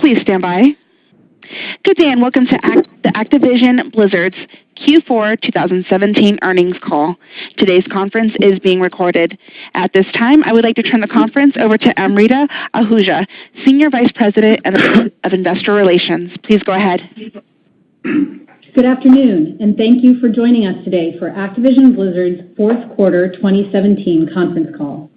Please stand by. Good day and welcome to the Activision Blizzard's Q4 2017 earnings call. Today's conference is being recorded. At this time, I would like to turn the conference over to Amrita Ahuja, Senior Vice President of Investor Relations. Please go ahead. Good afternoon, and thank you for joining us today for Activision Blizzard's fourth quarter 2017 conference call.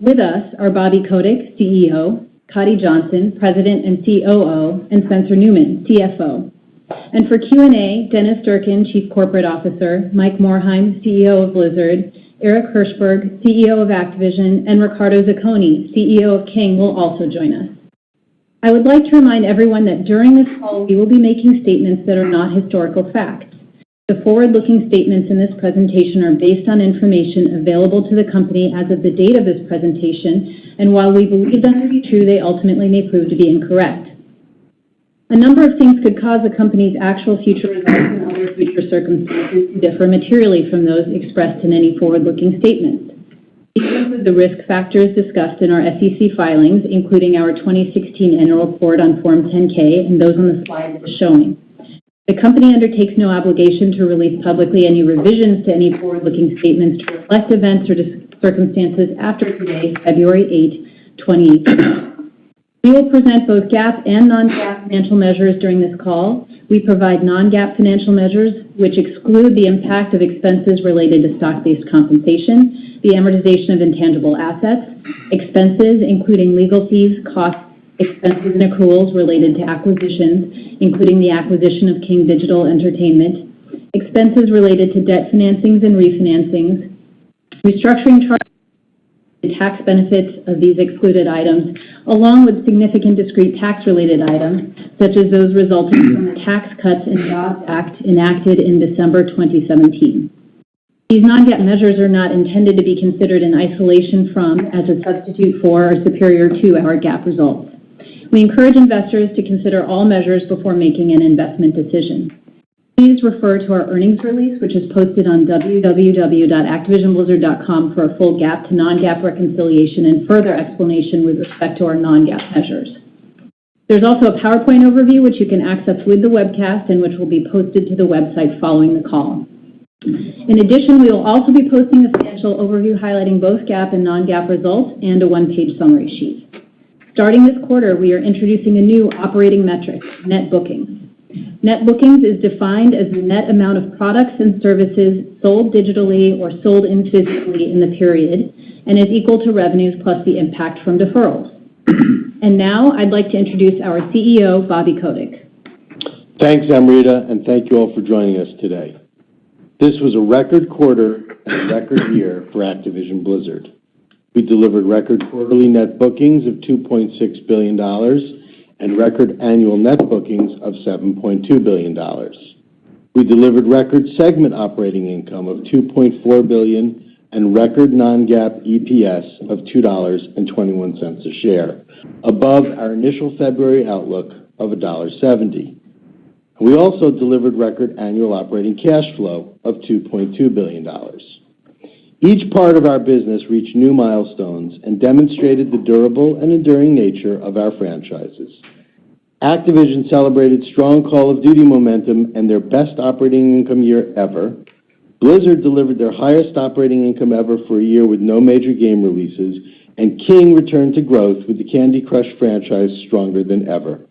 With us are Bobby Kotick, CEO, Coddy Johnson, President and COO, and Spencer Neumann, CFO. And for Q&A, Dennis Durkin, Chief Corporate Officer, Mike Morhaime, CEO of Blizzard, Eric Hirshberg, CEO of Activision, and Riccardo Zacconi, CEO of King, will also join us. I would like to remind everyone that during this call, we will be making statements that are not historical facts. The forward-looking statements in this presentation are based on information available to the company as of the date of this presentation, and while we believe them to be true, they ultimately may prove to be incorrect. A number of things could cause the company's actual future results and other future circumstances to differ materially from those expressed in any forward-looking statements. These include the risk factors discussed in our SEC filings, including our 2016 annual report on Form 10-K and those on the slide that is showing. The company undertakes no obligation to release publicly any revisions to any forward-looking statements to reflect events or circumstances after today, February 8, 2018. We will present both GAAP and non-GAAP financial measures during this call. We provide non-GAAP financial measures which exclude the impact of expenses related to stock-based compensation, the amortization of intangible assets, expenses including legal fees, costs, expenses and accruals related to acquisitions, including the acquisition of King Digital Entertainment, expenses related to debt financings and refinancings, restructuring charges, the tax benefits of these excluded items, along with significant discrete tax-related items, such as those resulting from the Tax Cuts and Jobs Act enacted in December 2017. These non-GAAP measures are not intended to be considered in isolation from, as a substitute for, or superior to our GAAP results. We encourage investors to consider all measures before making an investment decision. Please refer to our earnings release, which is posted on www.activisionblizzard.com for a full GAAP to non-GAAP reconciliation and further explanation with respect to our non-GAAP measures. There's also a PowerPoint overview, which you can access with the webcast and which will be posted to the website following the call. In addition, we will also be posting a financial overview highlighting both GAAP and non-GAAP results and a one-page summary sheet. Starting this quarter, we are introducing a new operating metric, net bookings. Net bookings is defined as the net amount of products and services sold digitally or sold in physically in the period and is equal to revenues plus the impact from deferrals. And now I'd like to introduce our CEO, Bobby Kotick. Thanks, Amrita, and thank you all for joining us today. This was a record quarter and a record year for Activision Blizzard. We delivered record quarterly net bookings of $2.6 billion and record annual net bookings of $7.2 billion. We delivered record segment operating income of $2.4 billion and record non-GAAP EPS of $2.21 a share, above our initial February outlook of $1.70. We also delivered record annual operating cash flow of $2.2 billion. Each part of our business reached new milestones and demonstrated the durable and enduring nature of our franchises. Activision celebrated strong Call of Duty momentum and their best operating income year ever. Blizzard delivered their highest operating income ever for a year with no major game releases, and King returned to growth with the Candy Crush franchise stronger than ever.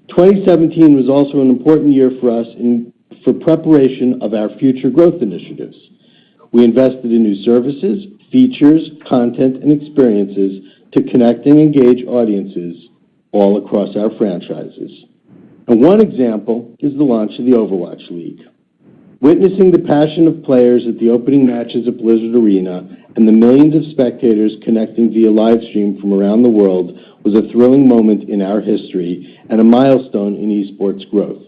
2017 was also an important year for us for preparation of our future growth initiatives. We invested in new services, features, content, and experiences to connect and engage audiences all across our franchises. And one example is the launch of the Overwatch League. Witnessing the passion of players at the opening matches at Blizzard Arena and the millions of spectators connecting via live stream from around the world was a thrilling moment in our history and a milestone in esports growth.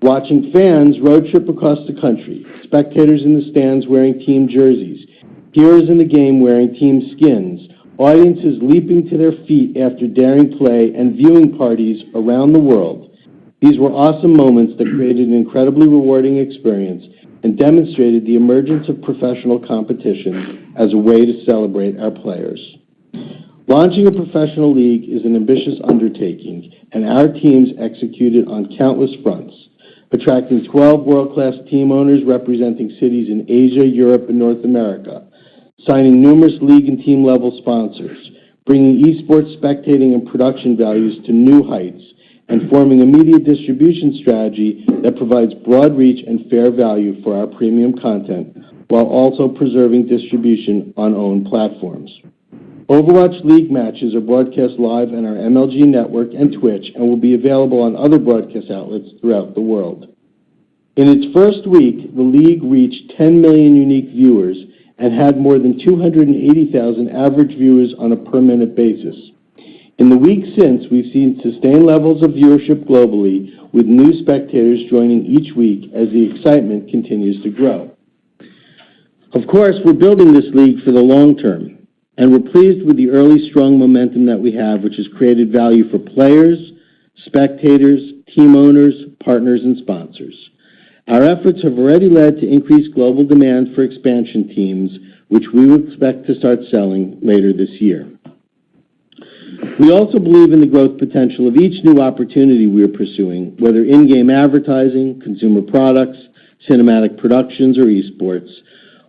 Watching fans road trip across the country, spectators in the stands wearing team jerseys, heroes in the game wearing team skins, audiences leaping to their feet after daring play, and viewing parties around the world. These were awesome moments that created an incredibly rewarding experience and demonstrated the emergence of professional competition as a way to celebrate our players. Launching a professional league is an ambitious undertaking, and our teams executed on countless fronts, attracting 12 world-class team owners representing cities in Asia, Europe, and North America, signing numerous league and team-level sponsors, bringing esports spectating and production values to new heights, and forming a media distribution strategy that provides broad reach and fair value for our premium content, while also preserving distribution on owned platforms. Overwatch League matches are broadcast live on our MLG network and Twitch and will be available on other broadcast outlets throughout the world. In its first week, the league reached 10 million unique viewers and had more than 280,000 average viewers on a per-minute basis. In the week since, we've seen sustained levels of viewership globally, with new spectators joining each week as the excitement continues to grow. Of course, we're building this league for the long term, and we're pleased with the early strong momentum that we have, which has created value for players, spectators, team owners, partners, and sponsors. Our efforts have already led to increased global demand for expansion teams, which we will expect to start selling later this year. We also believe in the growth potential of each new opportunity we are pursuing, whether in-game advertising, consumer products, cinematic productions, or esports.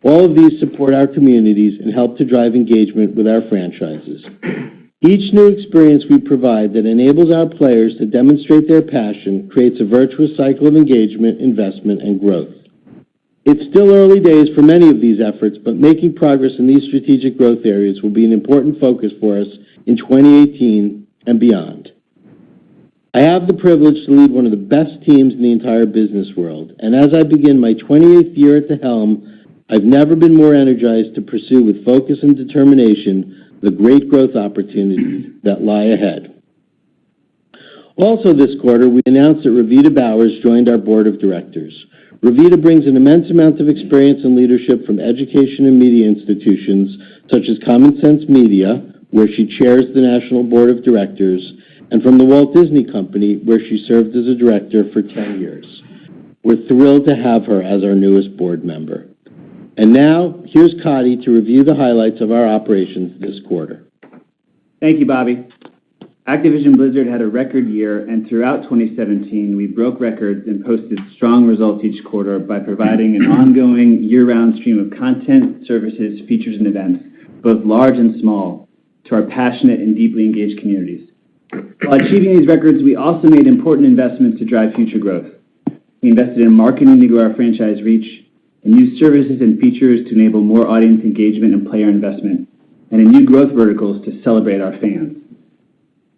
All of these support our communities and help to drive engagement with our franchises. Each new experience we provide that enables our players to demonstrate their passion creates a virtuous cycle of engagement, investment, and growth. It's still early days for many of these efforts, but making progress in these strategic growth areas will be an important focus for us in 2018 and beyond. I have the privilege to lead one of the best teams in the entire business world, and as I begin my 28th year at the helm, I've never been more energized to pursue with focus and determination the great growth opportunities that lie ahead. Also this quarter, we announced that Ravita Bowers joined our board of directors. Ravita brings an immense amount of experience and leadership from education and media institutions such as Common Sense Media, where she chairs the National Board of Directors, and from the Walt Disney Company, where she served as a director for 10 years. We're thrilled to have her as our newest board member. And now, here's Coddy to review the highlights of our operations this quarter. Thank you, Bobby. Activision Blizzard had a record year, and throughout 2017, we broke records and posted strong results each quarter by providing an ongoing year-round stream of content, services, features, and events, both large and small, to our passionate and deeply engaged communities. While achieving these records, we also made important investments to drive future growth. We invested in marketing to grow our franchise reach, in new services and features to enable more audience engagement and player investment, and in new growth verticals to celebrate our fans.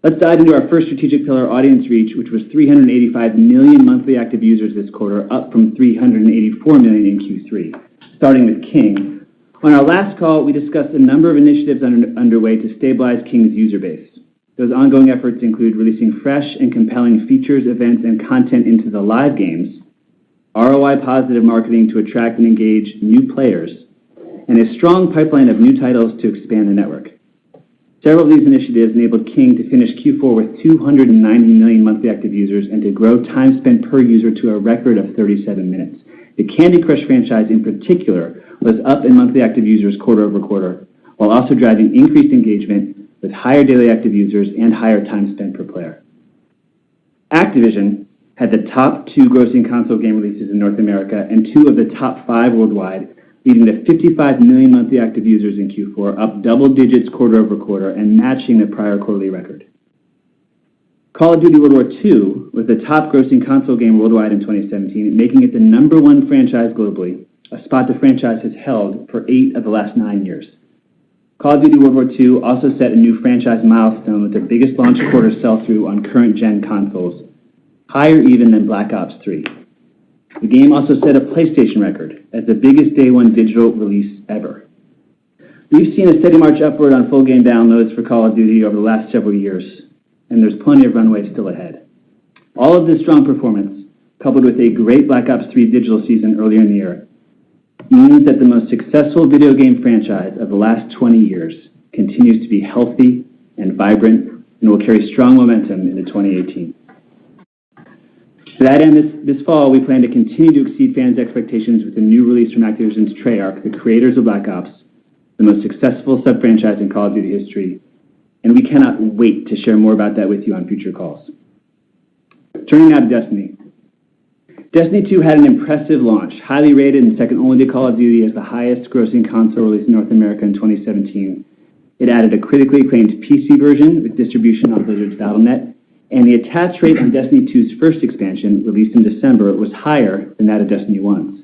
Let's dive into our first strategic pillar, audience reach, which was 385 million monthly active users this quarter, up from 384 million in Q3. Starting with King. On our last call, we discussed a number of initiatives underway to stabilize King's user base. Those ongoing efforts include releasing fresh and compelling features, events, and content into the live games, ROI-positive marketing to attract and engage new players, and a strong pipeline of new titles to expand the network. Several of these initiatives enabled King to finish Q4 with 290 million monthly active users and to grow time spent per user to a record of 37 minutes. The Candy Crush franchise in particular was up in monthly active users quarter over quarter, while also driving increased engagement with higher daily active users and higher time spent per player. Activision had the top 2 grossing console game releases in North America and 2 of the top 5 worldwide, leading to 55 million monthly active users in Q4, up double digits quarter over quarter and matching the prior quarterly record. Call of Duty World War II was the top grossing console game worldwide in 2017, making it the #1 franchise globally, a spot the franchise has held for 8 of the last 9 years. Call of Duty World War II also set a new franchise milestone with the biggest launch quarter sell-through on current-gen consoles, higher even than Black Ops 3. The game also set a PlayStation record as the biggest Day 1 digital release ever. We've seen a steady march upward on full game downloads for Call of Duty over the last several years, and there's plenty of runway still ahead. All of this strong performance, coupled with a great Black Ops 3 digital season earlier in the year, means that the most successful video game franchise of the last 20 years continues to be healthy and vibrant and will carry strong momentum into 2018. To that end, this fall, we plan to continue to exceed fans' expectations with a new release from Activision's Treyarch, the creators of Black Ops, the most successful sub-franchise in Call of Duty history, and we cannot wait to share more about that with you on future calls. Turning now to Destiny. Destiny 2 had an impressive launch, highly rated and second only to Call of Duty as the highest grossing console release in North America in 2017. It added a critically acclaimed PC version with distribution on Blizzard's Battle.net, and the attach rate on Destiny 2's first expansion, released in December, was higher than that of Destiny 1's.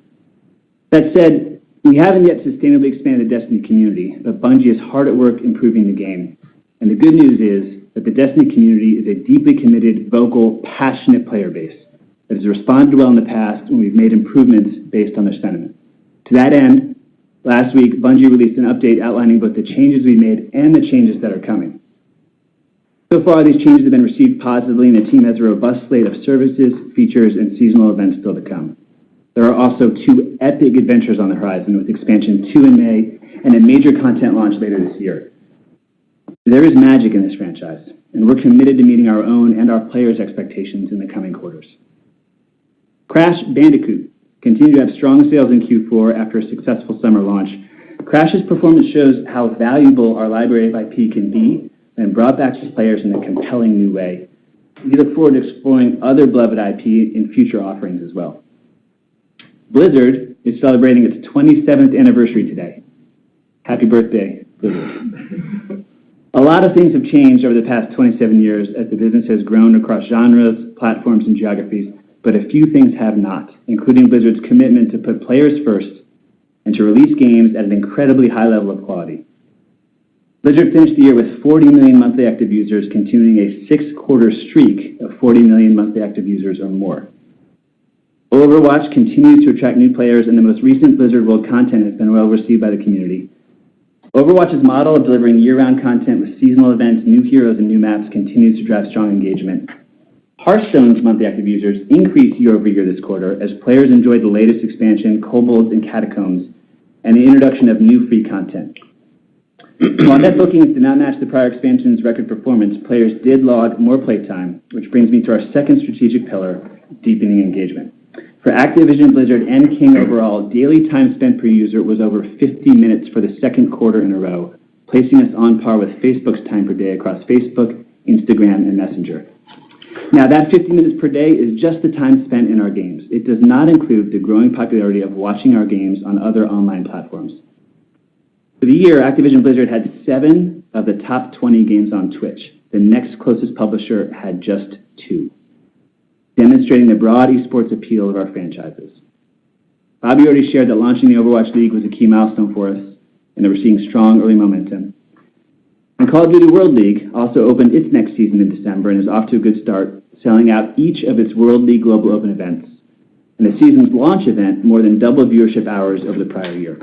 That said, we haven't yet sustainably expanded the Destiny community, but Bungie is hard at work improving the game. And the good news is that the Destiny community is a deeply committed, vocal, passionate player base that has responded well in the past when we've made improvements based on their sentiment. To that end, last week, Bungie released an update outlining both the changes we made and the changes that are coming. So far, these changes have been received positively, and the team has a robust slate of services, features, and seasonal events still to come. There are also 2 epic adventures on the horizon, with Expansion 2 in May and a major content launch later this year. There is magic in this franchise, and we're committed to meeting our own and our players' expectations in the coming quarters. Crash Bandicoot continued to have strong sales in Q4 after a successful summer launch. Crash's performance shows how valuable our library of IP can be and brought back to players in a compelling new way. We look forward to exploring other beloved IP in future offerings as well. Blizzard is celebrating its 27th anniversary today. Happy birthday, Blizzard. A lot of things have changed over the past 27 years as the business has grown across genres, platforms, and geographies, but a few things have not, including Blizzard's commitment to put players first and to release games at an incredibly high level of quality. Blizzard finished the year with 40 million monthly active users, continuing a 6-quarter streak of 40 million monthly active users or more. Overwatch continues to attract new players, and the most recent Blizzard World content has been well received by the community. Overwatch's model of delivering year-round content with seasonal events, new heroes, and new maps continues to drive strong engagement. Hearthstone's monthly active users increased year over year this quarter as players enjoyed the latest expansion, Kobolds and Catacombs, and the introduction of new free content. While net bookings did not match the prior expansion's record performance, players did log more playtime, which brings me to our second strategic pillar, deepening engagement. For Activision, Blizzard, and King overall, daily time spent per user was over 50 minutes for the second quarter in a row, placing us on par with Facebook's time per day across Facebook, Instagram, and Messenger. Now, that 50 minutes per day is just the time spent in our games. It does not include the growing popularity of watching our games on other online platforms. For the year, Activision Blizzard had 7 of the top 20 games on Twitch. The next closest publisher had just 2. Demonstrating the broad esports appeal of our franchises. Bobby already shared that launching the Overwatch League was a key milestone for us, and that we're seeing strong early momentum. And Call of Duty World League also opened its next season in December and is off to a good start, selling out each of its World League Global Open events. And the season's launch event more than doubled viewership hours over the prior year.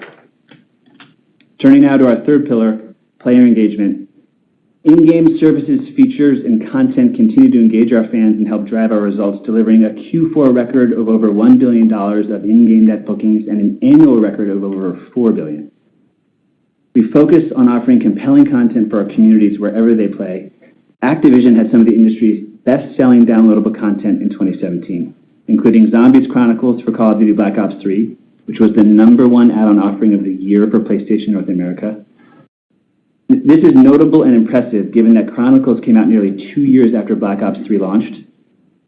Turning now to our third pillar, player engagement. In-game services, features, and content continue to engage our fans and help drive our results, delivering a Q4 record of over $1 billion of in-game net bookings and an annual record of over $4 billion. We focus on offering compelling content for our communities wherever they play. Activision had some of the industry's best-selling downloadable content in 2017, including Zombies Chronicles for Call of Duty Black Ops 3, which was the #1 add-on offering of the year for PlayStation North America. This is notable and impressive given that Chronicles came out nearly 2 years after Black Ops 3 launched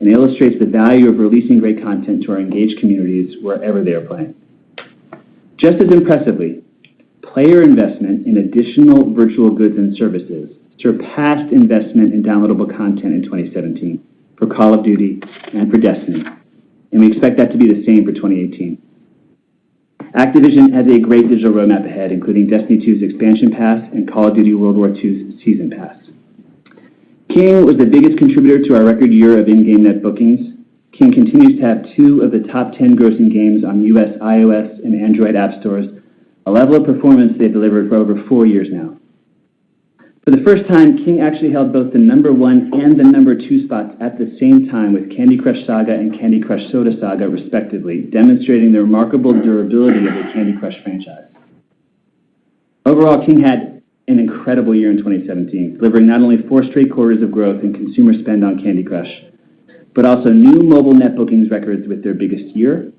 and illustrates the value of releasing great content to our engaged communities wherever they are playing. Just as impressively, player investment in additional virtual goods and services surpassed investment in downloadable content in 2017 for Call of Duty and for Destiny, and we expect that to be the same for 2018. Activision has a great digital roadmap ahead, including Destiny 2's expansion pass and Call of Duty World War II's season pass. King was the biggest contributor to our record year of in-game net bookings. King continues to have 2 of the top 10 grossing games on U.S. iOS and Android app stores, a level of performance they've delivered for over 4 years now. For the first time, King actually held both the #1 and the #2 spots at the same time with Candy Crush Saga and Candy Crush Soda Saga, respectively, demonstrating the remarkable durability of the Candy Crush franchise. Overall, King had an incredible year in 2017, delivering not only 4 straight quarters of growth in consumer spend on Candy Crush, but also new mobile net bookings records with their biggest year,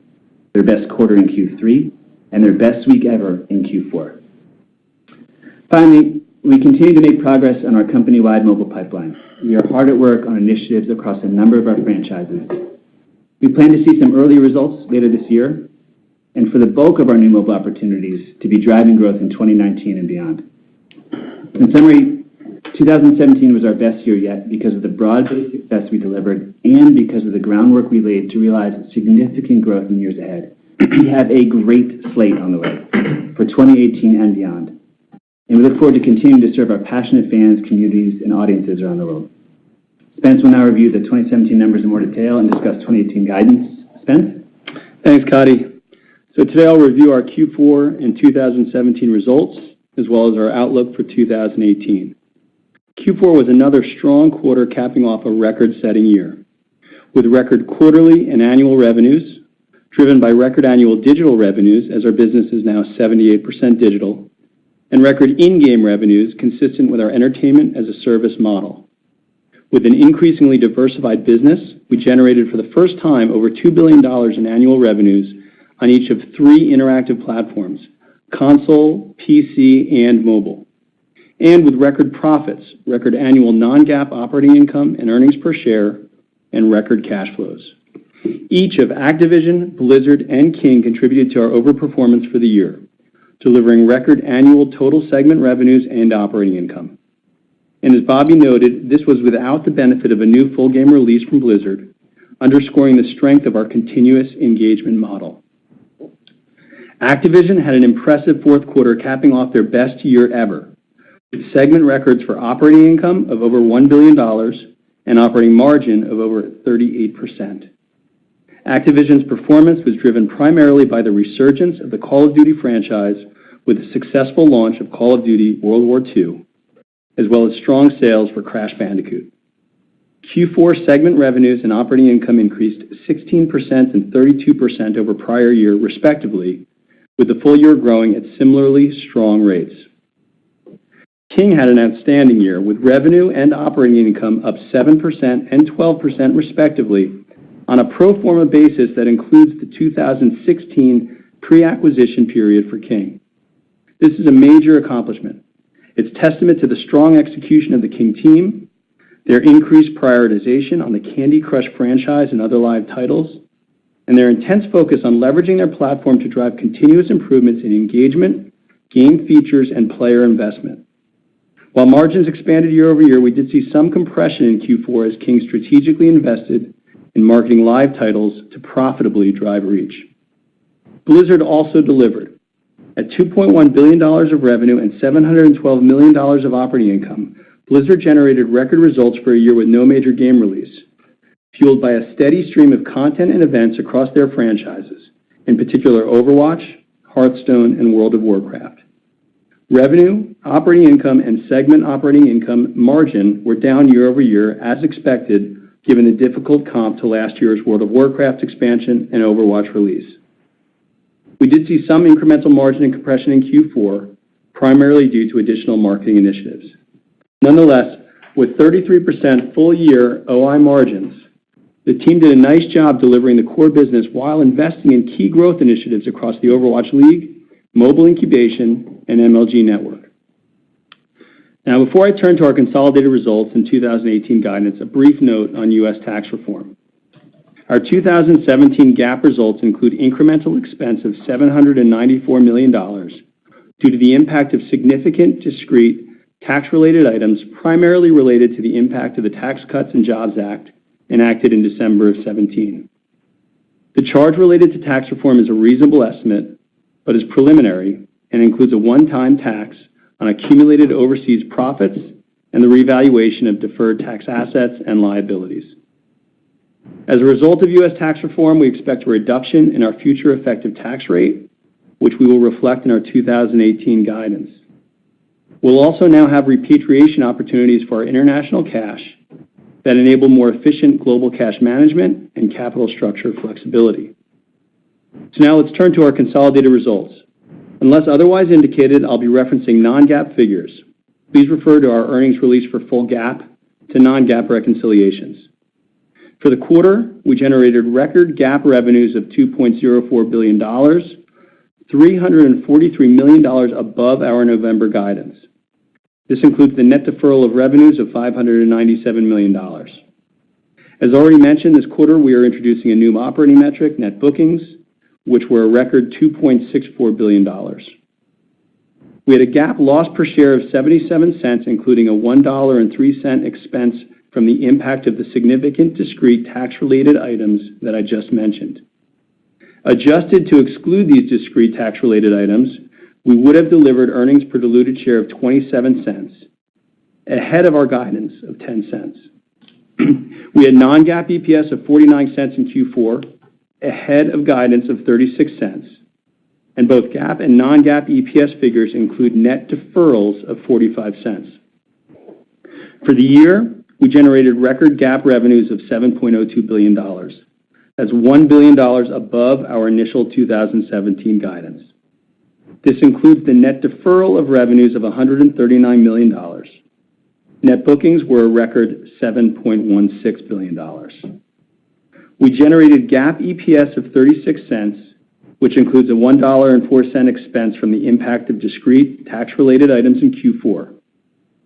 their best quarter in Q3, and their best week ever in Q4. Finally, We continue to make progress on our company-wide mobile pipeline. We are hard at work on initiatives across a number of our franchises. We plan to see some early results later this year, and for the bulk of our new mobile opportunities to be driving growth in 2019 and beyond. In summary, 2017 was our best year yet because of the broad-based success we delivered and because of the groundwork we laid to realize significant growth in years ahead. We have a great slate on the way for 2018 and beyond, and we look forward to continuing to serve our passionate fans, communities, and audiences around the world. Spence will now review the 2017 numbers in more detail and discuss 2018 guidance. Spence? Thanks, Cody. So today I'll review our Q4 and 2017 results, as well as our outlook for 2018. Q4 was another strong quarter, capping off a record-setting year, with record quarterly and annual revenues, driven by record annual digital revenues, as our business is now 78% digital, and record in-game revenues consistent with our entertainment-as-a-service model. With an increasingly diversified business, we generated for the first time over $2 billion in annual revenues on each of 3 interactive platforms: console, PC, and mobile. And with record profits, record annual non-GAAP operating income and earnings per share, and record cash flows. Each of Activision, Blizzard, and King contributed to our overperformance for the year, delivering record annual total segment revenues and operating income. And as Bobby noted, this was without the benefit of a new full game release from Blizzard, underscoring the strength of our continuous engagement model. Activision had an impressive fourth quarter, capping off their best year ever, with segment records for operating income of over $1 billion and operating margin of over 38%. Activision's performance was driven primarily by the resurgence of the Call of Duty franchise with the successful launch of Call of Duty World War II, as well as strong sales for Crash Bandicoot. Q4 segment revenues and operating income increased 16% and 32% over prior year, respectively, with the full year growing at similarly strong rates. King had an outstanding year, with revenue and operating income up 7% and 12% respectively on a pro forma basis that includes the 2016 pre-acquisition period for King. This is a major accomplishment. It's testament to the strong execution of the King team, their increased prioritization on the Candy Crush franchise and other live titles, and their intense focus on leveraging their platform to drive continuous improvements in engagement, game features, and player investment. While margins expanded year over year, we did see some compression in Q4 as King strategically invested in marketing live titles to profitably drive reach. Blizzard also delivered. At $2.1 billion of revenue and $712 million of operating income, Blizzard generated record results for a year with no major game release, fueled by a steady stream of content and events across their franchises, in particular Overwatch, Hearthstone, and World of Warcraft. Revenue, operating income, and segment operating income margin were down year over year, as expected, given the difficult comp to last year's World of Warcraft expansion and Overwatch release. We did see some incremental margin and compression in Q4, primarily due to additional marketing initiatives. Nonetheless, with 33% full-year OI margins, the team did a nice job delivering the core business while investing in key growth initiatives across the Overwatch League, mobile incubation, and MLG Network. Now, before I turn to our consolidated results and 2018 guidance, a brief note on U.S. tax reform. Our 2017 GAAP results include incremental expense of $794 million due to the impact of significant discrete tax-related items primarily related to the impact of the Tax Cuts and Jobs Act enacted in December of 2017. The charge related to tax reform is a reasonable estimate, but is preliminary and includes a one-time tax on accumulated overseas profits and the revaluation of deferred tax assets and liabilities. As a result of U.S. tax reform, we expect a reduction in our future effective tax rate, which we will reflect in our 2018 guidance. We'll also now have repatriation opportunities for our international cash that enable more efficient global cash management and capital structure flexibility. So now let's turn to our consolidated results. Unless otherwise indicated, I'll be referencing non-GAAP figures. Please refer to our earnings release for full GAAP to non-GAAP reconciliations. For the quarter, we generated record GAAP revenues of $2.04 billion, $343 million above our November guidance. This includes the net deferral of revenues of $597 million. As already mentioned, this quarter we are introducing a new operating metric, net bookings, which were a record $2.64 billion. We had a GAAP loss per share of 77 cents, including a $1.03 expense from the impact of the significant discrete tax-related items that I just mentioned. Adjusted to exclude these discrete tax-related items, we would have delivered earnings per diluted share of 27 cents, ahead of our guidance of 10 cents. We had non-GAAP EPS of 49 cents in Q4, ahead of guidance of 36 cents, and both GAAP and non-GAAP EPS figures include net deferrals of 45 cents. For the year, we generated record GAAP revenues of $7.02 billion. That's $1 billion above our initial 2017 guidance. This includes the net deferral of revenues of $139 million. Net bookings were a record $7.16 billion. We generated GAAP EPS of 36 cents, which includes a $1.04 expense from the impact of discrete tax-related items in Q4.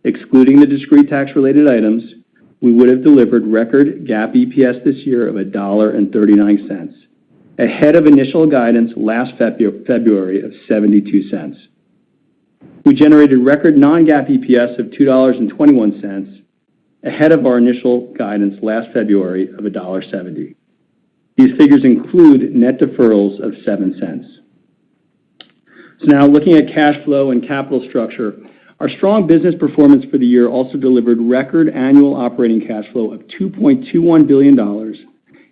Excluding the discrete tax-related items, we would have delivered record GAAP EPS this year of $1.39, ahead of initial guidance last February of 72 cents. We generated record non-GAAP EPS of $2.21, ahead of our initial guidance last February of $1.70. These figures include net deferrals of 7 cents. So now looking at cash flow and capital structure, our strong business performance for the year also delivered record annual operating cash flow of $2.21 billion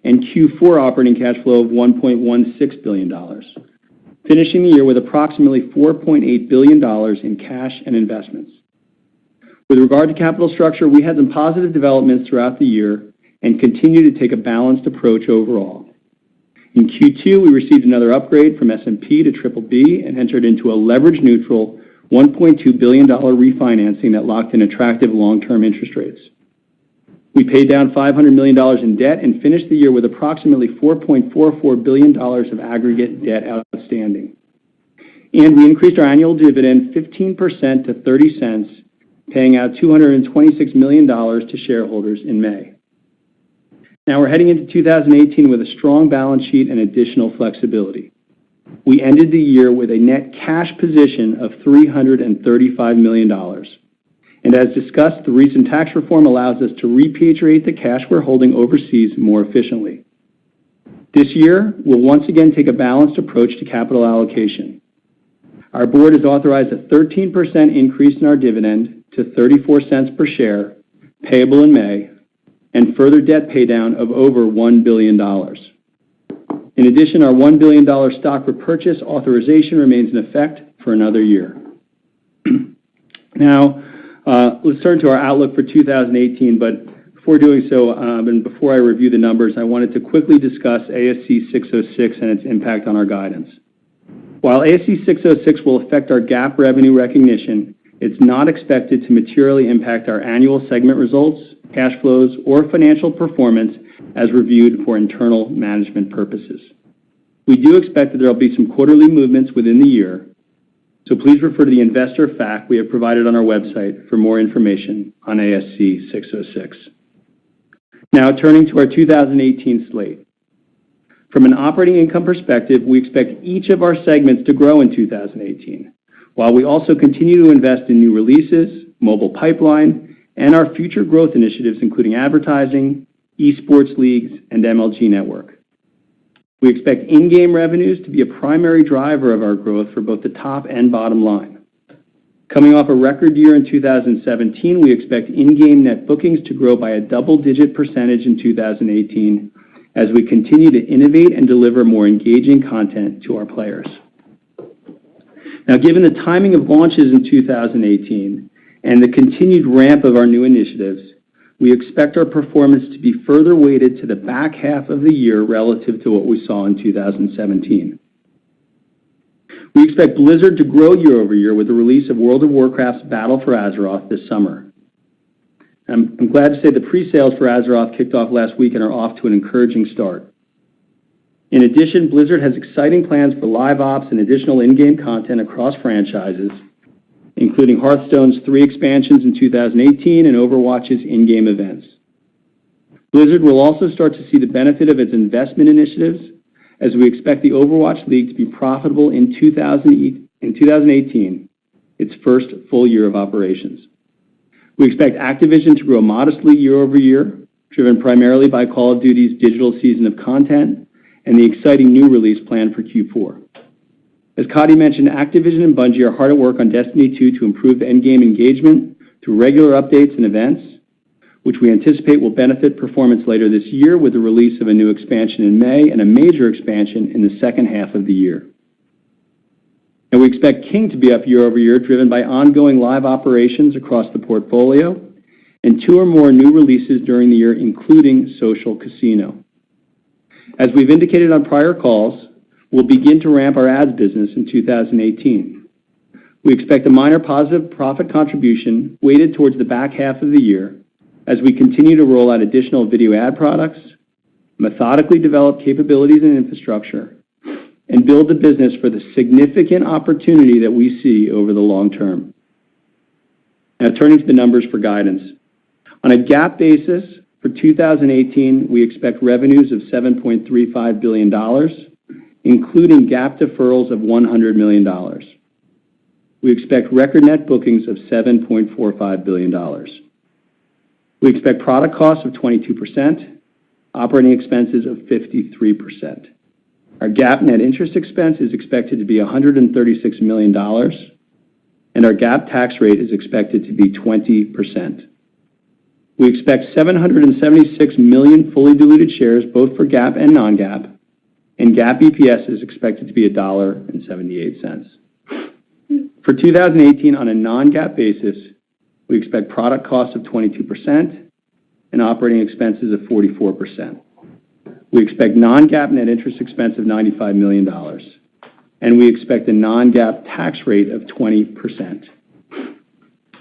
and Q4 operating cash flow of $1.16 billion, finishing the year with approximately $4.8 billion in cash and investments. With regard to capital structure, we had some positive developments throughout the year and continue to take a balanced approach overall. In Q2, we received another upgrade from S&P to BBB and entered into a leverage-neutral $1.2 billion refinancing that locked in attractive long-term interest rates. We paid down $500 million in debt and finished the year with approximately $4.44 billion of aggregate debt outstanding. And we increased our annual dividend 15% to 30 cents, paying out $226 million to shareholders in May. Now we're heading into 2018 with a strong balance sheet and additional flexibility. We ended the year with a net cash position of $335 million. And as discussed, the recent tax reform allows us to repatriate the cash we're holding overseas more efficiently. This year, we'll once again take a balanced approach to capital allocation. Our board has authorized a 13% increase in our dividend to 34 cents per share, payable in May, and further debt paydown of over $1 billion. In addition, our $1 billion stock repurchase authorization remains in effect for another year. Now, let's turn to our outlook for 2018, but before doing so, and before I review the numbers, I wanted to quickly discuss ASC 606 and its impact on our guidance. While ASC 606 will affect our GAAP revenue recognition, it's not expected to materially impact our annual segment results, cash flows, or financial performance as reviewed for internal management purposes. We do expect that there will be some quarterly movements within the year, so please refer to the investor fact we have provided on our website for more information on ASC 606. Now turning to our 2018 slate. From an operating income perspective, we expect each of our segments to grow in 2018, while we also continue to invest in new releases, mobile pipeline, and our future growth initiatives, including advertising, esports leagues, and MLG Network. We expect in-game revenues to be a primary driver of our growth for both the top and bottom line. Coming off a record year in 2017, we expect in-game net bookings to grow by a double-digit percentage in 2018 as we continue to innovate and deliver more engaging content to our players. Now, given the timing of launches in 2018 and the continued ramp of our new initiatives, we expect our performance to be further weighted to the back half of the year relative to what we saw in 2017. We expect Blizzard to grow year over year with the release of World of Warcraft's Battle for Azeroth this summer. I'm glad to say the pre-sales for Azeroth kicked off last week and are off to an encouraging start. In addition, Blizzard has exciting plans for live ops and additional in-game content across franchises, including Hearthstone's 3 expansions in 2018 and Overwatch's in-game events. Blizzard will also start to see the benefit of its investment initiatives, as we expect the Overwatch League to be profitable in 2018, its first full year of operations. We expect Activision to grow modestly year over year, driven primarily by Call of Duty's digital season of content and the exciting new release planned for Q4. As Coddy mentioned, Activision and Bungie are hard at work on Destiny 2 to improve endgame engagement through regular updates and events, which we anticipate will benefit performance later this year with the release of a new expansion in May and a major expansion in the second half of the year. And we expect King to be up year over year, driven by ongoing live operations across the portfolio and 2 or more new releases during the year, including Social Casino. As we've indicated on prior calls, we'll begin to ramp our ads business in 2018. We expect a minor positive profit contribution weighted towards the back half of the year as we continue to roll out additional video ad products, methodically develop capabilities and infrastructure, and build the business for the significant opportunity that we see over the long term. Now, turning to the numbers for guidance. On a GAAP basis, for 2018, we expect revenues of $7.35 billion, including GAAP deferrals of $100 million. We expect record net bookings of $7.45 billion. We expect product costs of 22%, operating expenses of 53%. Our GAAP net interest expense is expected to be $136 million, and our GAAP tax rate is expected to be 20%. We expect 776 million fully diluted shares, both for GAAP and non-GAAP, and GAAP EPS is expected to be $1.78. For 2018, on a non-GAAP basis, we expect product costs of 22% and operating expenses of 44%. We expect non-GAAP net interest expense of $95 million, and we expect a non-GAAP tax rate of 20%.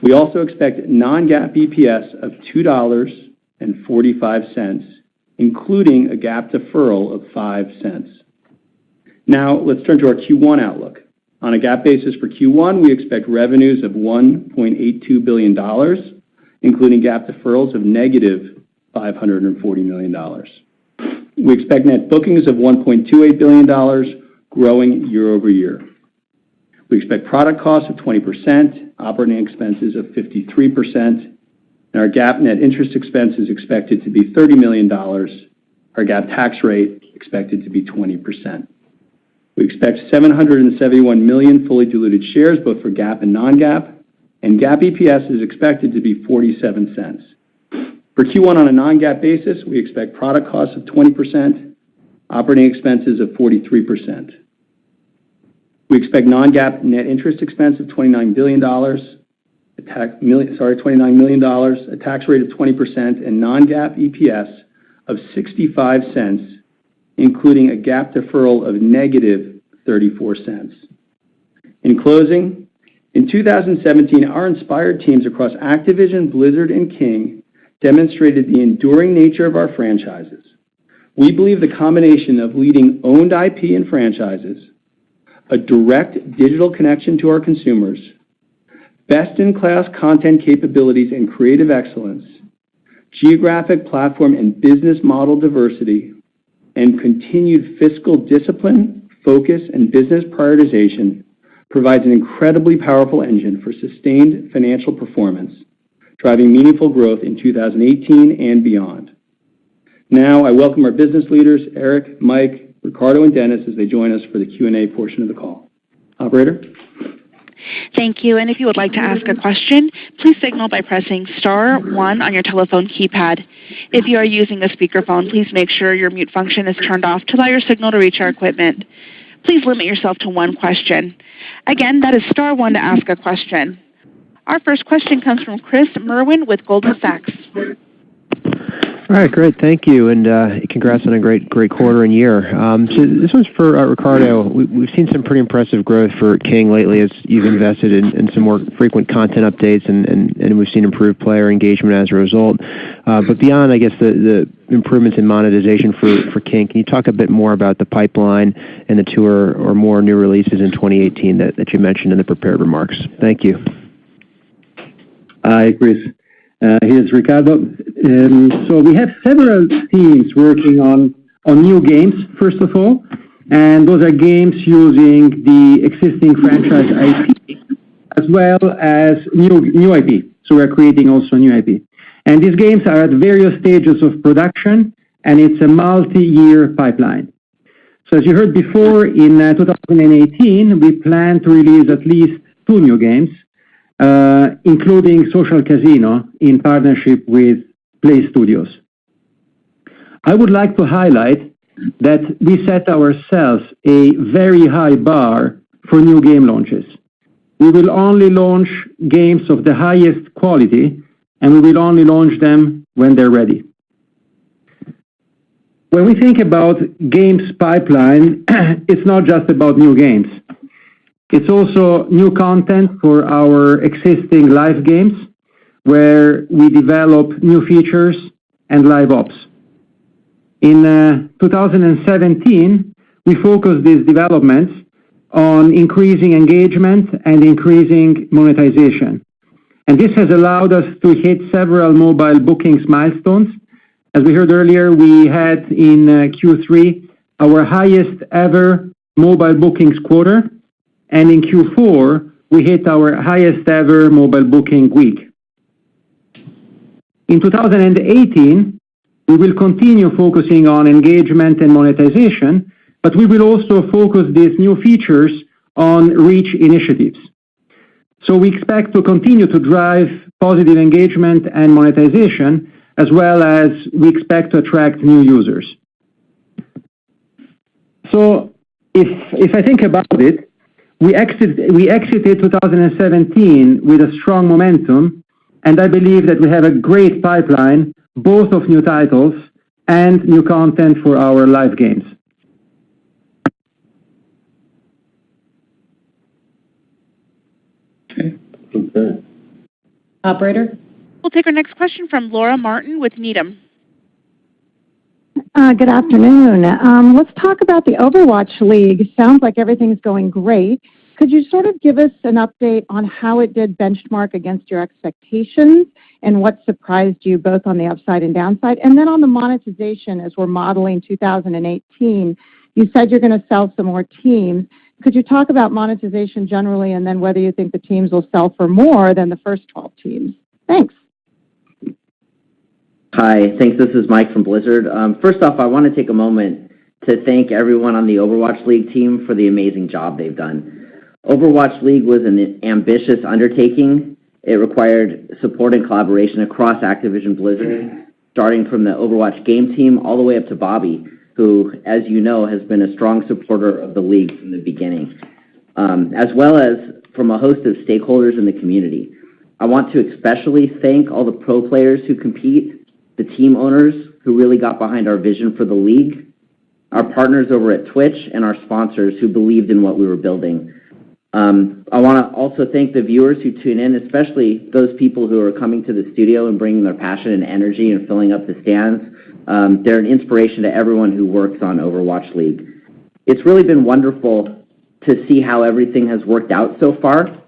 We also expect non-GAAP EPS of $2.45, including a GAAP deferral of 5 cents. Now, let's turn to our Q1 outlook. On a GAAP basis for Q1, we expect revenues of $1.82 billion, including GAAP deferrals of negative $540 million. We expect net bookings of $1.28 billion, growing year over year. We expect product costs of 20%, operating expenses of 53%, and our GAAP net interest expense is expected to be $30 million. Our GAAP tax rate expected to be 20%. We expect 771 million fully diluted shares, both for GAAP and non-GAAP, and GAAP EPS is expected to be 47 cents. For Q1 on a non-GAAP basis, we expect product costs of 20%, operating expenses of 43%. We expect non-GAAP net interest expense of $29 million, a tax rate of 20%, and non-GAAP EPS of 65 cents, including a GAAP deferral of negative 34 cents. In closing, in 2017, our inspired teams across Activision, Blizzard, and King demonstrated the enduring nature of our franchises. We believe the combination of leading owned IP and franchises, a direct digital connection to our consumers, best-in-class content capabilities and creative excellence, geographic platform and business model diversity, and continued fiscal discipline, focus, and business prioritization provides an incredibly powerful engine for sustained financial performance, driving meaningful growth in 2018 and beyond. Now, I welcome our business leaders, Eric, Mike, Ricardo, and Dennis, as they join us for the Q&A portion of the call. Operator? Thank you. And if you would like to ask a question, please signal by pressing star 1 on your telephone keypad. If you are using a speakerphone, please make sure your mute function is turned off to allow your signal to reach our equipment. Please limit yourself to 1 question. Again, that is star 1 to ask a question. Our first question comes from Chris Merwin with Goldman Sachs. All right, great. Thank you, and congrats on a great quarter and year. So this one's for Ricardo. We've seen some pretty impressive growth for King lately as you've invested in some more frequent content updates, and we've seen improved player engagement as a result. But beyond, I guess, the improvements in monetization for King, can you talk a bit more about the pipeline and the 2 or more new releases in 2018 that you mentioned in the prepared remarks? Thank you. Hi, Chris. Here's Ricardo. So we have several teams working on new games, first of all, and those are games using the existing franchise IP as well as new IP. So we're creating also new IP. And these games are at various stages of production, and it's a multi-year pipeline. So as you heard before, in 2018, we plan to release at least 2 new games, including Social Casino in partnership with Play Studios. I would like to highlight that we set ourselves a very high bar for new game launches. We will only launch games of the highest quality, and we will only launch them when they're ready. When we think about games pipeline, it's not just about new games. It's also new content for our existing live games, where we develop new features and live ops. In 2017, we focused these developments on increasing engagement and increasing monetization. And this has allowed us to hit several mobile bookings milestones. As we heard earlier, we had in Q3 our highest ever mobile bookings quarter, and in Q4 we hit our highest ever mobile booking week. In 2018, we will continue focusing on engagement and monetization, but we will also focus these new features on reach initiatives. So we expect to continue to drive positive engagement and monetization, as well as we expect to attract new users. So if I think about it, we exited 2017 with a strong momentum, and I believe that we have a great pipeline, both of new titles and new content for our live games. Okay. Operator? We'll take our next question from Laura Martin with Needham. Good afternoon. Let's talk about the Overwatch League. Sounds like everything's going great. Could you sort of give us an update on how it did benchmark against your expectations and what surprised you both on the upside and downside? And then on the monetization, as we're modeling 2018, you said you're going to sell some more teams. Could you talk about monetization generally and then whether you think the teams will sell for more than the first 12 teams? Thanks. Hi, thanks. This is Mike from Blizzard. First off, I want to take a moment to thank everyone on the Overwatch League team for the amazing job they've done. Overwatch League was an ambitious undertaking. It required support and collaboration across Activision Blizzard, starting from the Overwatch game team all the way up to Bobby, who, as you know, has been a strong supporter of the league from the beginning, as well as from a host of stakeholders in the community. I want to especially thank all the pro players who compete, the team owners who really got behind our vision for the league, our partners over at Twitch, and our sponsors who believed in what we were building. I want to also thank the viewers who tune in, especially those people who are coming to the studio and bringing their passion and energy and filling up the stands. They're an inspiration to everyone who works on Overwatch League. It's really been wonderful to see how everything has worked out so far.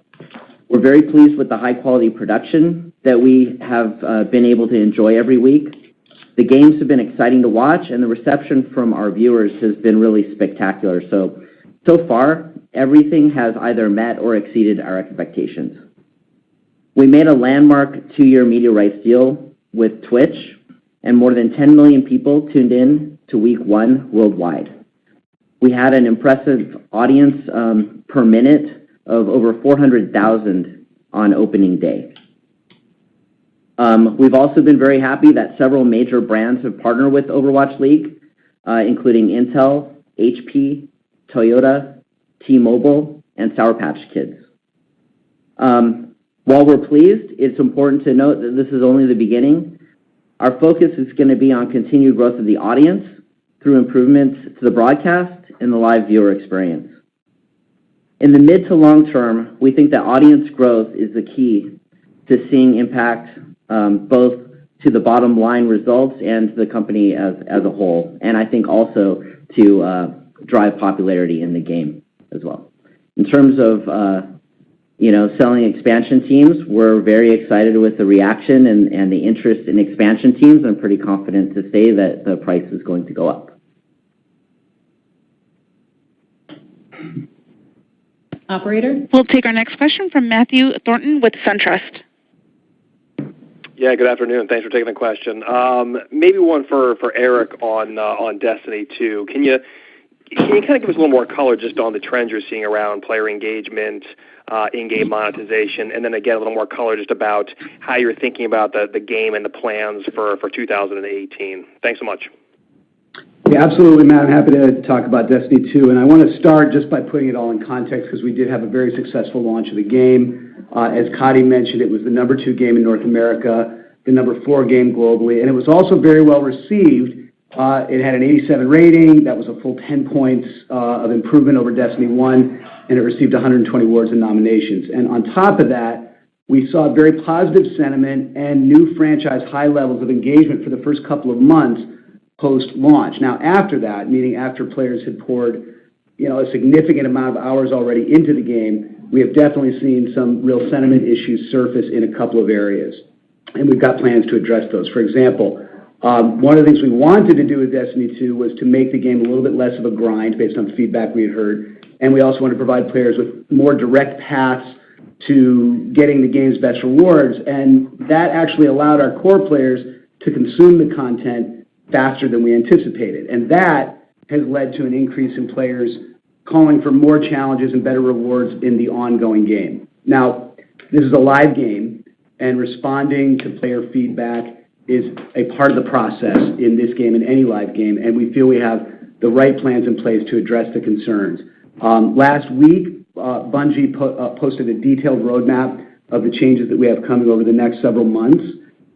We're very pleased with the high-quality production that we have been able to enjoy every week. The games have been exciting to watch, and the reception from our viewers has been really spectacular. So far, everything has either met or exceeded our expectations. We made a landmark 2-year media rights deal with Twitch, and more than 10 million people tuned in to Week 1 worldwide. We had an impressive audience per minute of over 400,000 on opening day. We've also been very happy that several major brands have partnered with Overwatch League, including Intel, HP, Toyota, T-Mobile, and Sour Patch Kids. While we're pleased, it's important to note that this is only the beginning. Our focus is going to be on continued growth of the audience through improvements to the broadcast and the live viewer experience. In the mid to long term, we think that audience growth is the key to seeing impact both to the bottom line results and to the company as a whole, and I think also to drive popularity in the game as well. In terms of selling expansion teams. We're very excited with the reaction and the interest in expansion teams. I'm pretty confident to say that the price is going to go up. Operator? We'll take our next question from Matthew Thornton with SunTrust. Yeah, good afternoon. Thanks for taking the question. Maybe one for Eric on Destiny 2. Can you kind of give us a little more color just on the trends you're seeing around player engagement, in-game monetization, and then again a little more color just about how you're thinking about the game and the plans for 2018. Thanks so much. Yeah, absolutely, Matt. I'm happy to talk about Destiny 2, and I want to start just by putting it all in context because we did have a very successful launch of the game. As Cody mentioned, it was the number 2 game in North America, the number 4 game globally, and it was also very well received. It had an 87 rating. That was a full 10 points of improvement over Destiny 1, and it received 120 awards and nominations. And on top of that, we saw very positive sentiment and new franchise high levels of engagement for the first couple of months post-launch. Now, after that, meaning after players had poured a significant amount of hours already into the game, we have definitely seen some real sentiment issues surface in a couple of areas, and we've got plans to address those. For example, one of the things we wanted to do with Destiny 2 was to make the game a little bit less of a grind based on feedback we had heard, and we also wanted to provide players with more direct paths to getting the game's best rewards, and that actually allowed our core players to consume the content faster than we anticipated. And that has led to an increase in players calling for more challenges and better rewards in the ongoing game. Now, this is a live game, and responding to player feedback is a part of the process in this game, in any live game, and we feel we have the right plans in place to address the concerns. Last week, Bungie posted a detailed roadmap of the changes that we have coming over the next several months.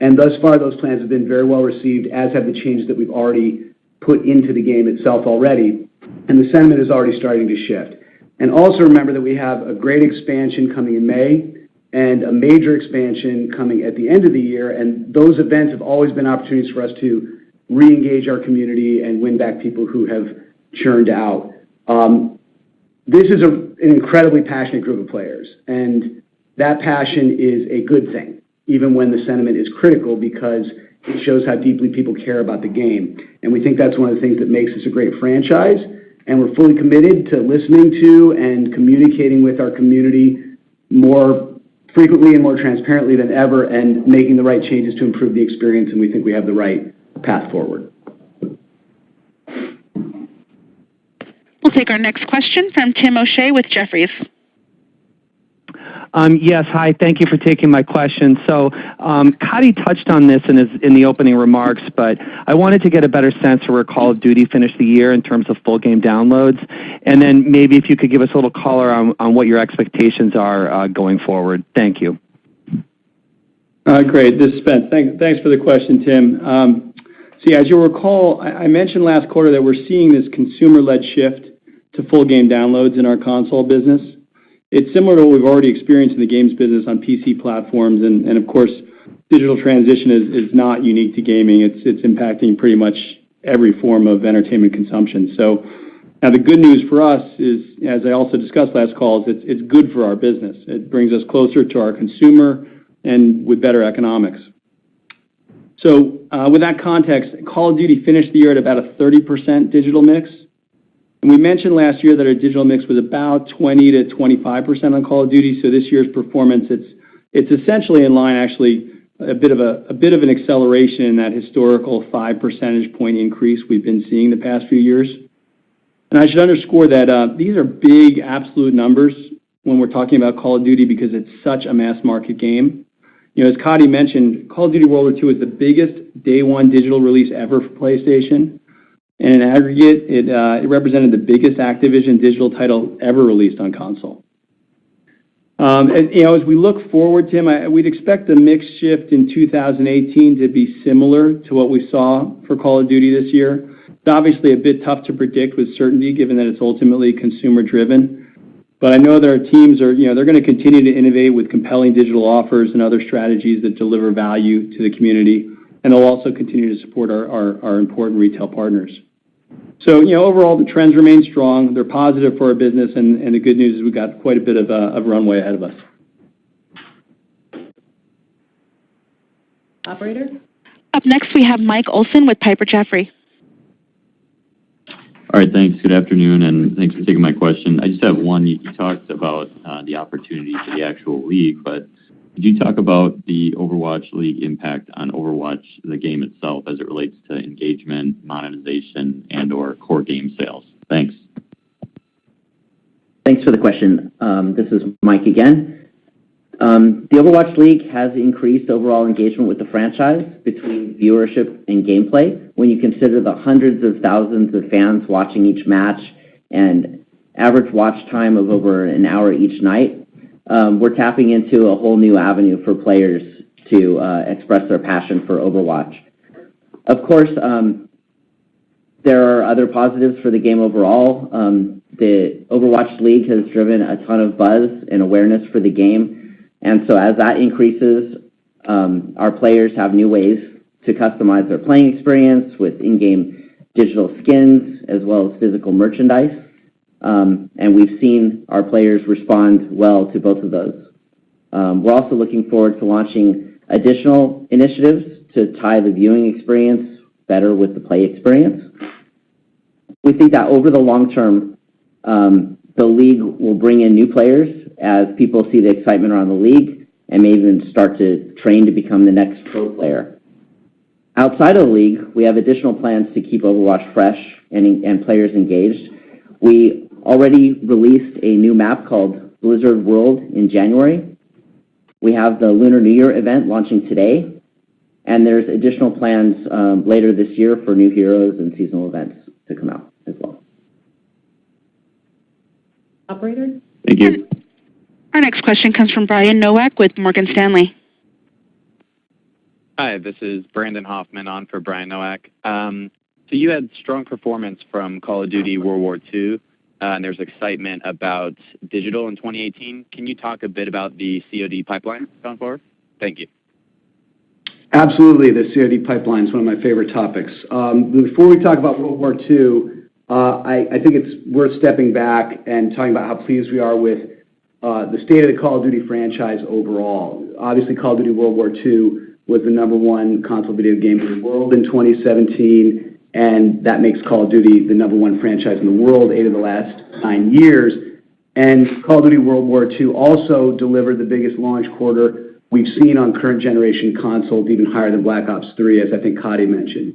And thus far, those plans have been very well received, as have the changes that we've already put into the game itself already. And the sentiment is already starting to shift. And also remember that we have a great expansion coming in May and a major expansion coming at the end of the year. And those events have always been opportunities for us to re-engage our community and win back people who have churned out. This is an incredibly passionate group of players. And that passion is a good thing, even when the sentiment is critical, because it shows how deeply people care about the game. And we think that's one of the things that makes this a great franchise, and we're fully committed to listening to and communicating with our community more frequently and more transparently than ever, and making the right changes to improve the experience, and we think we have the right path forward. We'll take our next question from Tim O'Shea with Jefferies. Yes, hi. Thank you for taking my question. So, Cody touched on this in the opening remarks, but I wanted to get a better sense for where Call of Duty finished the year in terms of full game downloads, and then maybe if you could give us a little color on what your expectations are going forward. Thank you. Great. This is Spence. Thanks for the question, Tim. See, as you'll recall, I mentioned last quarter that we're seeing this consumer-led shift to full game downloads in our console business. It's similar to what we've already experienced in the games business on PC platforms, and of course, digital transition is not unique to gaming. It's impacting pretty much every form of entertainment consumption. So now the good news for us is, as I also discussed last call, is it's good for our business. It brings us closer to our consumer and with better economics. So with that context, Call of Duty finished the year at about a 30% digital mix. And we mentioned last year that our digital mix was about 20 to 25% on Call of Duty. So this year's performance, it's essentially in line, actually a bit of an acceleration in that historical 5 percentage point increase we've been seeing the past few years. And I should underscore that these are big absolute numbers when we're talking about Call of Duty because it's such a mass market game. As Cody mentioned, Call of Duty World War II is the biggest day one digital release ever for PlayStation. And in aggregate, it represented the biggest Activision digital title ever released on console. As we look forward, Tim, we'd expect the mix shift in 2018 to be similar to what we saw for Call of Duty this year. It's obviously a bit tough to predict with certainty, given that it's ultimately consumer-driven. But I know that our teams are, they're going to continue to innovate with compelling digital offers and other strategies that deliver value to the community, and they'll also continue to support our important retail partners. So, overall, the trends remain strong. They're positive for our business, and the good news is we've got quite a bit of runway ahead of us. Operator? Up next, we have Mike Olson with Piper Jaffray. All right, thanks. Good afternoon, and thanks for taking my question. I just have one. You talked about the opportunity for the actual league, but could you talk about the Overwatch League impact on Overwatch, the game itself, as it relates to engagement, monetization, and/or core game sales? Thanks. Thanks for the question. This is Mike again. The Overwatch League has increased overall engagement with the franchise between viewership and gameplay when you consider the hundreds of thousands of fans watching each match and average watch time of over an hour each night. We're tapping into a whole new avenue for players to express their passion for Overwatch. Of course, there are other positives for the game overall. The Overwatch League has driven a ton of buzz and awareness for the game. And so as that increases, our players have new ways to customize their playing experience with in-game digital skins as well as physical merchandise. And we've seen our players respond well to both of those. We're also looking forward to launching additional initiatives to tie the viewing experience better with the play experience. We think that over the long term, the league will bring in new players as people see the excitement around the league and may even start to train to become the next pro player. Outside of the league, we have additional plans to keep Overwatch fresh and players engaged. We already released a new map called Blizzard World in January. We have the Lunar New Year event launching today, and there's additional plans later this year for new heroes and seasonal events to come out as well. Operator? Thank you. Our next question comes from Brian Nowak with Morgan Stanley. Hi, this is Brandon Hoffman on for Brian Nowak. So you had strong performance from Call of Duty World War II, and there's excitement about digital in 2018. Can you talk a bit about the COD pipeline going forward? Thank you. Absolutely. The COD pipeline is one of my favorite topics. Before we talk about World War II, I think it's worth stepping back and talking about how pleased we are with the state of the Call of Duty franchise overall. Obviously, Call of Duty World War II was the #1 console video game in the world in 2017, and that makes Call of Duty the #1 franchise in the world 8 of the last 9 years. And Call of Duty World War II also delivered the biggest launch quarter we've seen on current generation consoles, even higher than Black Ops 3, as I think Kadi mentioned.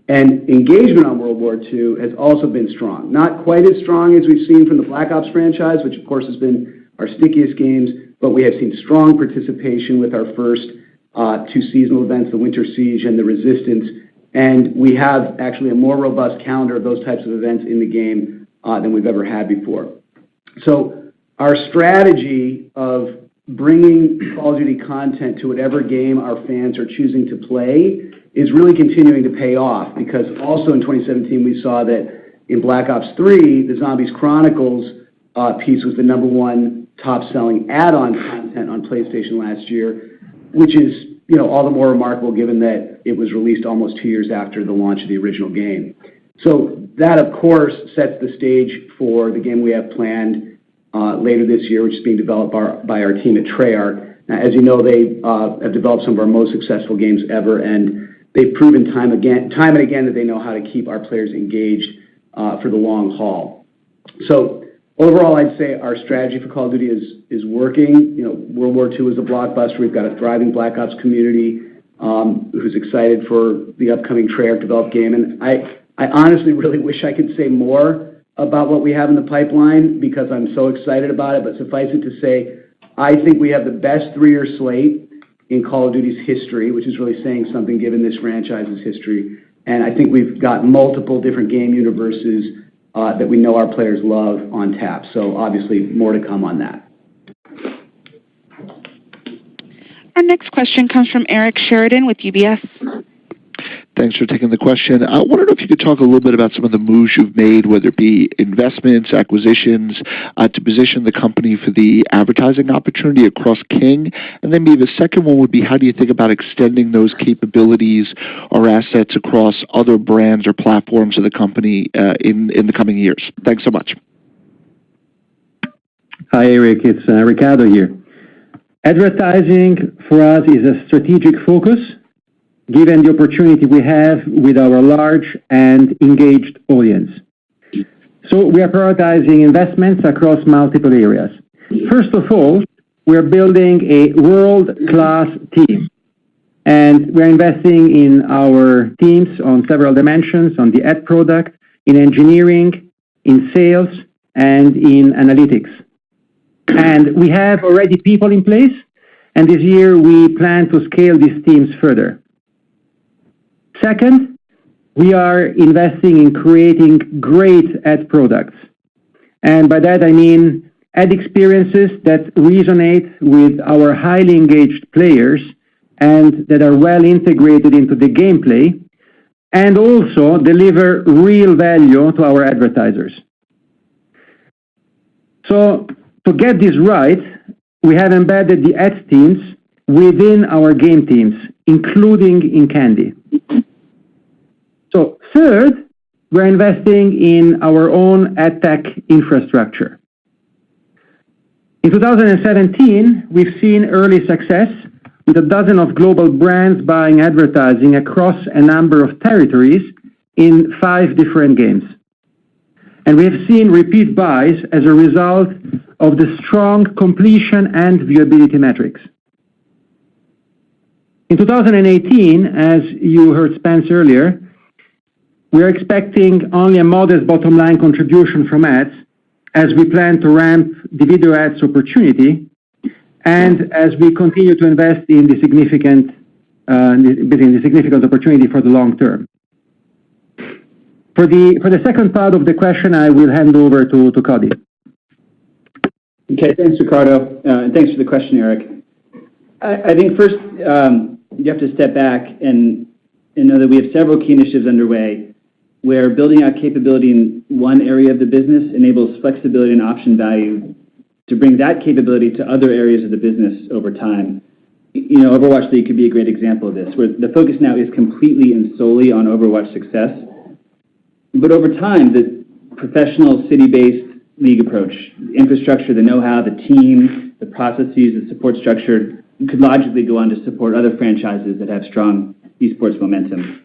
And engagement on World War II has also been strong. Not quite as strong as we've seen from the Black Ops franchise, which of course has been our stickiest games, but we have seen strong participation with our first 2 seasonal events, the Winter Siege and the Resistance, and we have actually a more robust calendar of those types of events in the game than we've ever had before. So our strategy of bringing Call of Duty content to whatever game our fans are choosing to play is really continuing to pay off, because also in 2017 we saw that in Black Ops 3, the Zombies Chronicles piece was the #1 top-selling add-on content on PlayStation last year, which is, all the more remarkable given that it was released almost 2 years after the launch of the original game. So that, of course, sets the stage for the game we have planned later this year, which is being developed by our team at Treyarch. Now, as you know, they have developed some of our most successful games ever, and they've proven time and again that they know how to keep our players engaged for the long haul. So overall, I'd say our strategy for Call of Duty is working. World War II is a blockbuster. We've got a thriving Black Ops community who's excited for the upcoming Treyarch-developed game. And I honestly really wish I could say more about what we have in the pipeline because I'm so excited about it. But suffice it to say, I think we have the best 3-year slate in Call of Duty's history, which is really saying something given this franchise's history. And I think we've got multiple different game universes that we know our players love on tap. So obviously more to come on that. Our next question comes from Eric Sheridan with UBS. Thanks for taking the question. I wondered if you could talk a little bit about some of the moves you've made, whether it be investments, acquisitions, to position the company for the advertising opportunity across King. And then maybe the second one would be, how do you think about extending those capabilities or assets across other brands or platforms of the company in the coming years? Thanks so much. Hi, Eric. It's Ricardo here. Advertising for us is a strategic focus, given the opportunity we have with our large and engaged audience. So we are prioritizing investments across multiple areas. First of all, we're building a world-class team, and we're investing in our teams on several dimensions, on the ad product, in engineering, in sales, and in analytics. And we have already people in place, and this year we plan to scale these teams further. Second, we are investing in creating great ad products. And by that I mean ad experiences that resonate with our highly engaged players and that are well integrated into the gameplay, and also deliver real value to our advertisers. So to get this right, we have embedded the ads teams within our game teams, including in Candy. So third, we're investing in our own ad tech infrastructure. In 2017, we've seen early success with a dozen of global brands buying advertising across a number of territories in 5 different games. And we have seen repeat buys as a result of the strong completion and viewability metrics. In 2018, as you heard Spence earlier, we are expecting only a modest bottom line contribution from ads as we plan to ramp the video ads opportunity and as we continue to invest in the significant opportunity for the long term. For the second part of the question, I will hand over to Cody. Okay, thanks, Ricardo, and thanks for the question, Eric. I think first you have to step back and know that we have several key initiatives underway where building out capability in one area of the business enables flexibility and option value to bring that capability to other areas of the business over time. You know, Overwatch League could be a great example of this, where the focus now is completely and solely on Overwatch success. But over time, the professional city-based league approach, the infrastructure, the know-how, the team, the processes, the support structure could logically go on to support other franchises that have strong esports momentum.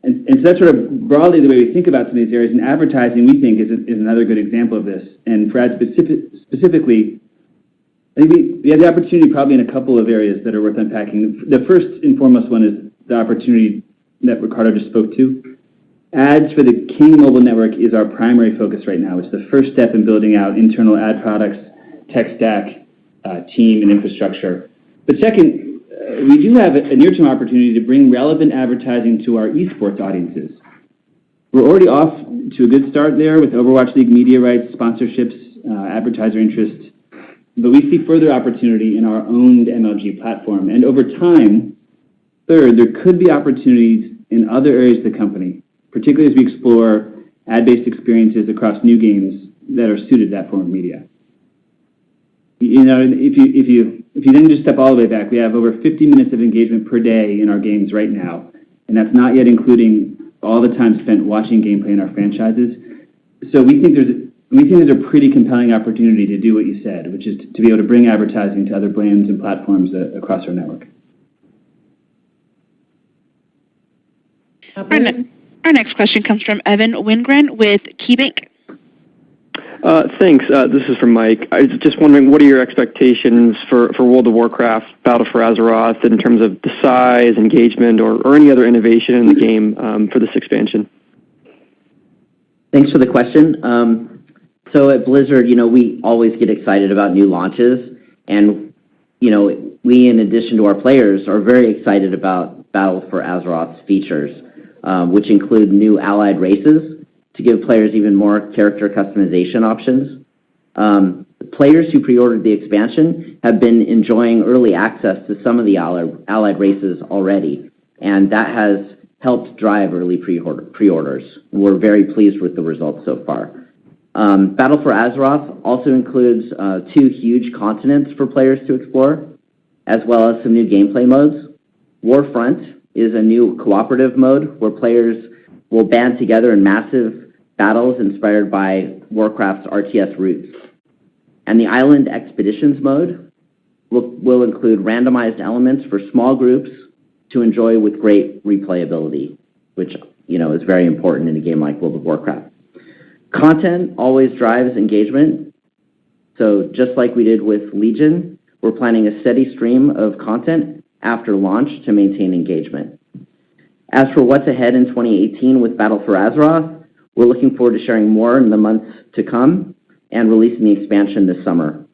And so that's sort of broadly the way we think about some of these areas. And advertising, we think, is another good example of this. And for ads specifically, I think we have the opportunity probably in a couple of areas that are worth unpacking. The first and foremost one is the opportunity that Ricardo just spoke to. Ads for the King mobile network is our primary focus right now. It's the first step in building out internal ad products, tech stack, team, and infrastructure. But second, we do have a near-term opportunity to bring relevant advertising to our esports audiences. We're already off to a good start there with Overwatch League media rights, sponsorships, advertiser interest. But we see further opportunity in our owned MLG platform. And over time, third, there could be opportunities in other areas of the company, particularly as we explore ad-based experiences across new games that are suited to that form of media. You know, if you then just step all the way back, we have over 50 minutes of engagement per day in our games right now, and that's not yet including all the time spent watching gameplay in our franchises. So we think there's a pretty compelling opportunity to do what you said, which is to be able to bring advertising to other brands and platforms across our network. Our next question comes from Evan Wingren with KeyBanc. Thanks. This is from Mike. I was just wondering, what are your expectations for World of Warcraft Battle for Azeroth in terms of the size, engagement, or any other innovation in the game for this expansion? Thanks for the question. So at Blizzard, we always get excited about new launches, and, we, in addition to our players, are very excited about Battle for Azeroth's features, which include new allied races to give players even more character customization options. Players who pre-ordered the expansion have been enjoying early access to some of the allied races already, and that has helped drive early pre-orders. We're very pleased with the results so far. Battle for Azeroth also includes 2 huge continents for players to explore, as well as some new gameplay modes. Warfront is a new cooperative mode where players will band together in massive battles inspired by Warcraft's RTS roots. And the Island Expeditions mode will include randomized elements for small groups to to enjoy with great replayability, which, is very important in a game like World of Warcraft. Content always drives engagement. So just like we did with Legion, we're planning a steady stream of content after launch to maintain engagement. As for what's ahead in 2018 with Battle for Azeroth, we're looking forward to sharing more in the months to come and releasing the expansion this summer.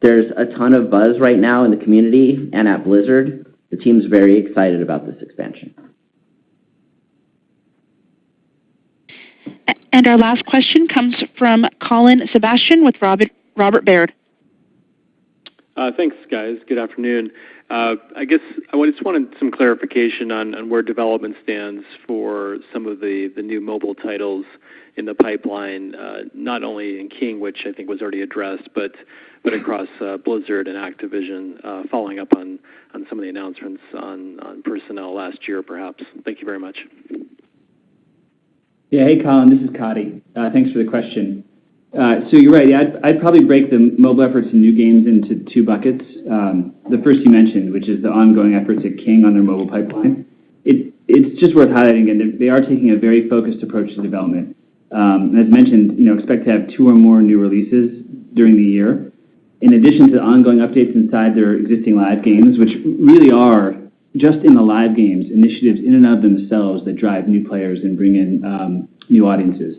There's a ton of buzz right now in the community and at Blizzard. The team's very excited about this expansion. And our last question comes from Colin Sebastian with Robert Baird. Thanks, guys. Good afternoon. I guess I just wanted some clarification on where development stands for some of the new mobile titles in the pipeline, not only in King, which I think was already addressed, but across Blizzard and Activision, following up on some of the announcements on personnel last year, perhaps. Thank you very much. Yeah, hey, Colin, this is Cody. Thanks for the question. So you're right. Yeah, I'd probably break the mobile efforts in new games into two buckets. The first you mentioned, which is the ongoing efforts at King on their mobile pipeline. It's just worth highlighting, and they are taking a very focused approach to development. As mentioned, expect to have 2 or more new releases during the year, in addition to the ongoing updates inside their existing live games, which really are, just in the live games, initiatives in and of themselves that drive new players and bring in new audiences.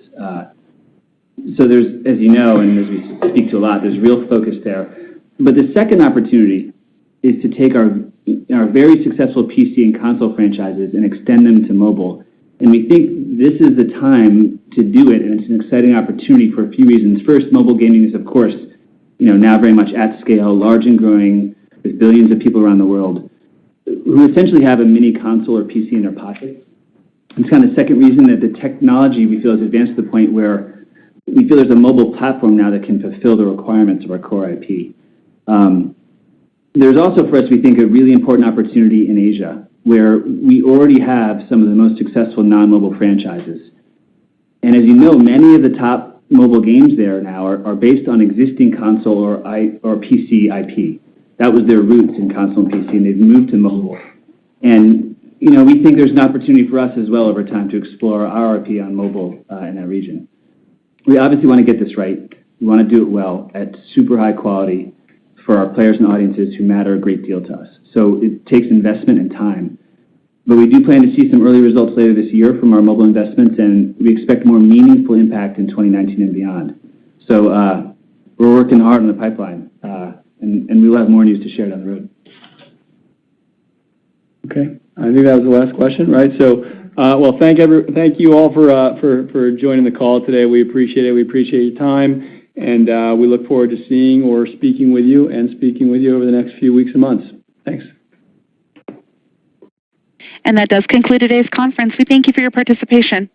So there's, as you know, and as we speak to a lot, there's real focus there. But the second opportunity is to take our very successful PC and console franchises and extend them to mobile. And we think this is the time to do it, and it's an exciting opportunity for a few reasons. First, mobile gaming is, of course, now very much at scale, large and growing, with billions of people around the world who essentially have a mini console or PC in their pocket. It's kind of the second reason that the technology, we feel, has advanced to the point where we feel there's a mobile platform now that can fulfill the requirements of our core IP. There's also, for us, we think, a really important opportunity in Asia, where we already have some of the most successful non-mobile franchises. And as you know, many of the top mobile games there now are based on existing console or PC IP. That was their roots in console and PC, and they've moved to mobile. And, we think there's an opportunity for us as well over time to explore our IP on mobile in that region. We obviously want to get this right. We want to do it well at super high quality for our players and audiences who matter a great deal to us. So it takes investment and time. But we do plan to see some early results later this year from our mobile investments, and we expect more meaningful impact in 2019 and beyond. So we're working hard on the pipeline, and we'll have more news to share down the road. Okay, I think that was the last question, right? So, well, thank you all for joining the call today. We appreciate it. We appreciate your time, and we look forward to seeing or speaking with you over the next few weeks and months. Thanks. And that does conclude today's conference. We thank you for your participation.